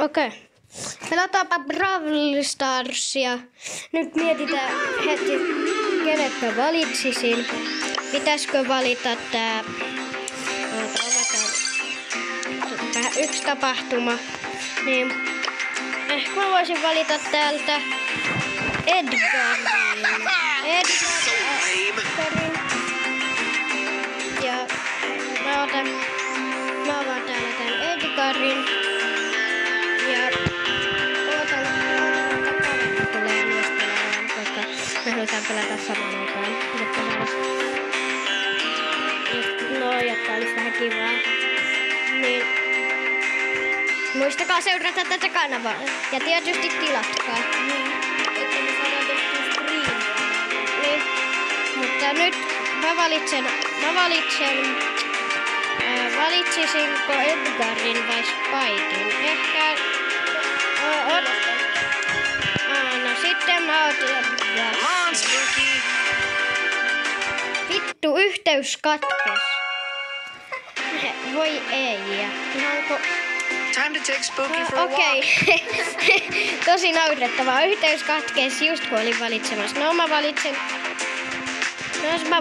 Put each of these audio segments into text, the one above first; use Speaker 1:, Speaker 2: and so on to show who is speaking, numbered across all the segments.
Speaker 1: Okei. Pelataanpa Brawl Starsia. Nyt mietitään heti, kenet mä valitsisin. Pitäisikö valita tää... yksi tapahtuma. Niin ehkä mä voisin valita täältä Edgarin. Ja mä avaan täällä tän Edgarin. Ja ootan kaverit tulee myös pelaamaan, koska me halutaan pelata samaan aikaan. No, jotta olisi vähän kivaa. Niin muistakaa seurata tätä kanavaa. Ja tietysti tilatkaa. Niin, että me saadaan tehtyä striimiä. Niin, mutta nyt mä valitsisinko Edgarin vai Spikein? Ehkä... no sitten mä otin... Vittu, yhteys katkes. Voi ei. Ihanko... Okei. Tosi naurettavaa. Yhteys katkesi just kun olin valitsemassa. No mä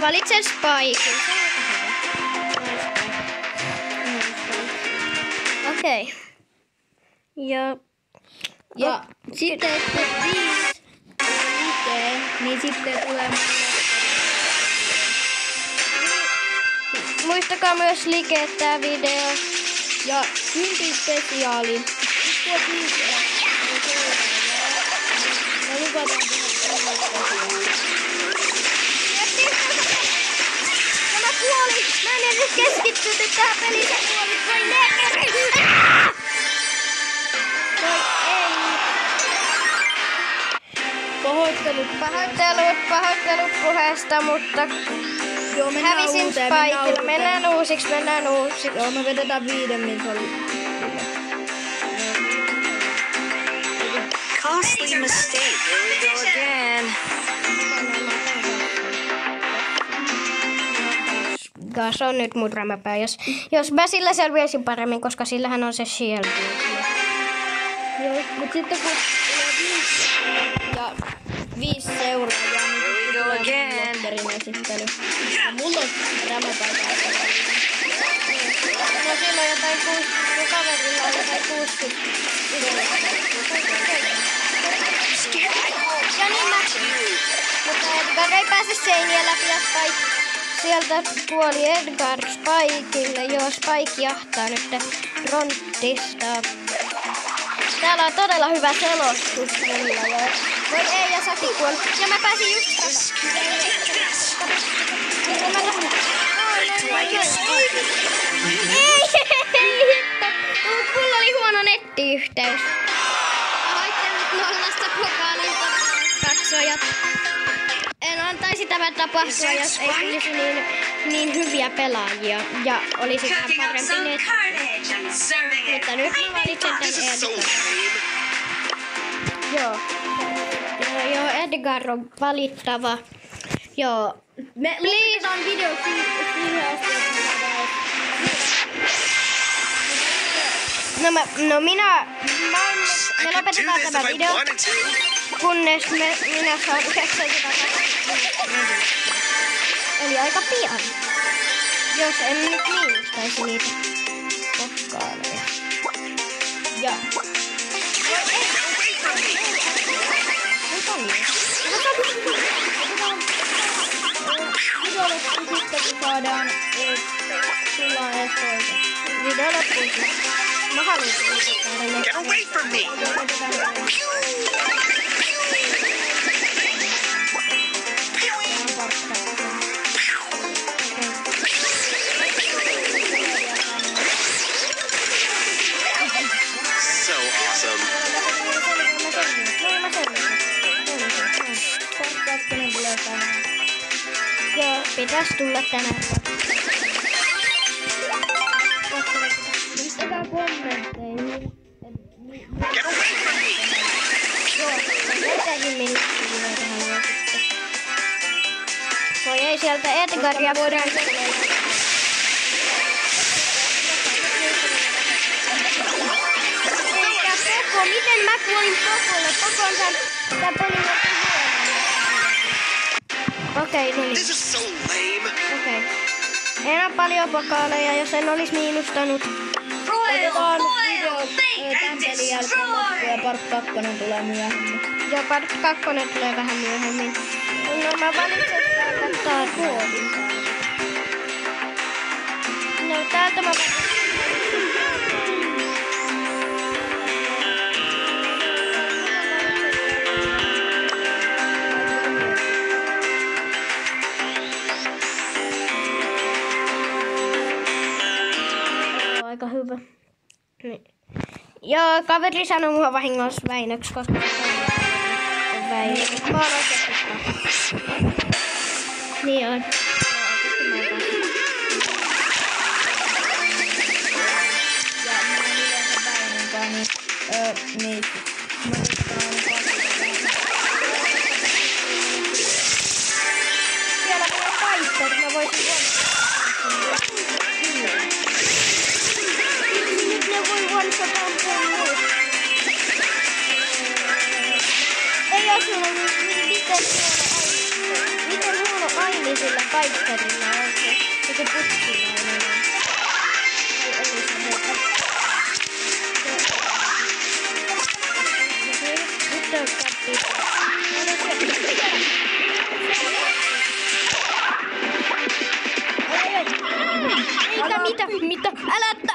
Speaker 1: valitsen Spikein. Okei. Ja
Speaker 2: sitten kun 5 lukee, niin sitten tulee...
Speaker 1: Muistakaa myös likeä tää video.
Speaker 2: Ja 10 spesiaali. Sitten 5 mä lupataan
Speaker 1: Mä kuolin! Mä en edes keskittynyt tähän peliin. Sä kuolit! Voi neekeri! Voi ei! Pahoittelut puheesta, mutta
Speaker 2: joo,
Speaker 1: hävisin Spikeilla. Mennään uusiksi.
Speaker 2: Joo, me vedetään 5 minuutin.
Speaker 3: Costly mistake. Here we go again.
Speaker 1: Gas on nyt mun rämäpää. Jos mä sillä selviäisin paremmin, koska sillähän on se shield.
Speaker 2: Joo, mut sitten kun tulee 5 seuraajaa, niin tulee lotterin esittely. Ja mulla on rämäpäivä.
Speaker 1: No silloin jotain kaverilla on jotain 60 ja niin mä. Mutta Edgar ei pääse seinien läpi ja Spike. Sieltä kuoli Edgar Spikeille. Joo, Spike jahtaa nyt frontista. Täällä on todella hyvä selostus mulla jo. Voi ei, ja Saki kuoli. Ja mä pääsin just... Mulla oli huono nettiyhteys. Pahoittelut nollasta pokaalilta katsojat. En antaisi tämän tapahtua, jos ei tulisi niin hyviä pelaajia ja olisi vähän parempi netti. Mutta nyt mä valitsen tän Edgar. Joo, Edgar on valittava. Joo.
Speaker 2: Me lopetetaan video siihen asti,
Speaker 1: me lopetetaan tämä video, kunnes minä saan 920. Eli aika pian. Jos en nyt miinustaisi niitä pokaaleja. Ja...
Speaker 2: Video loppuun sitten, kun saadaan... Tullaan edes toiset.
Speaker 1: Video loppuun sitten. Mä haluaisin saada ne.
Speaker 3: Get away from me! So awesome.
Speaker 1: Joo, pitäis tulla tänään.
Speaker 2: Pistäkää kommentteihin.
Speaker 3: Get away from me!
Speaker 1: Joo, mitäkin minuuttia tähän sitten. Voi ei sieltä Edgaria voidaan mä kuolin Pokolle. Poko on tän pelin Okei, no niin.
Speaker 3: This is so lame.
Speaker 1: Okei. Ei enää paljon pokaaleja, jos en olis miinustanut.
Speaker 2: Otetaan video tämän pelin jälkeen loppuun ja Part 2 tulee myöhemmin.
Speaker 1: Ja Part 2 tulee vähän myöhemmin. No mä valitsen täältä
Speaker 2: Koodin.
Speaker 1: No täältä mä valitsen. Aika hyvä. Niin. Ja kaveri sanoi mua vahingossa Väinöksi, koska on Väinö. Mä oon oikeesti niin on.
Speaker 2: Ja mä en yleensä Väinönkaan, niin mä
Speaker 1: Siellä on paikka, että mä voisin nyt ne voi one-shotaan puolella. Ei osunut miten huono aini sillä paikkarilla on se. Joku putkilainen on. Ei oli se muuta. Nyt on kappi. Eikä mitä?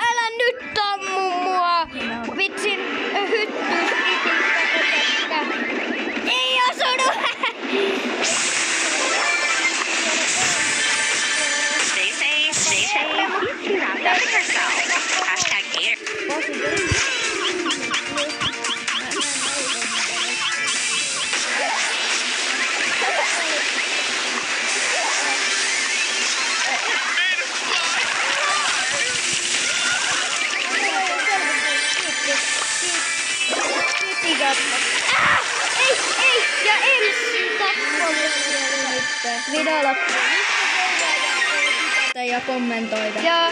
Speaker 1: Älä nyt tammu mua! Vitsin hyttys kritiikka. Ei osunut!
Speaker 3: Stay safe, stay safe. Do not doubt yourself. Hashtag Gator.
Speaker 1: Ei! Ja Ems tappoi siellä nyt.
Speaker 2: video loppuu. Ja kommentoida.
Speaker 1: Ja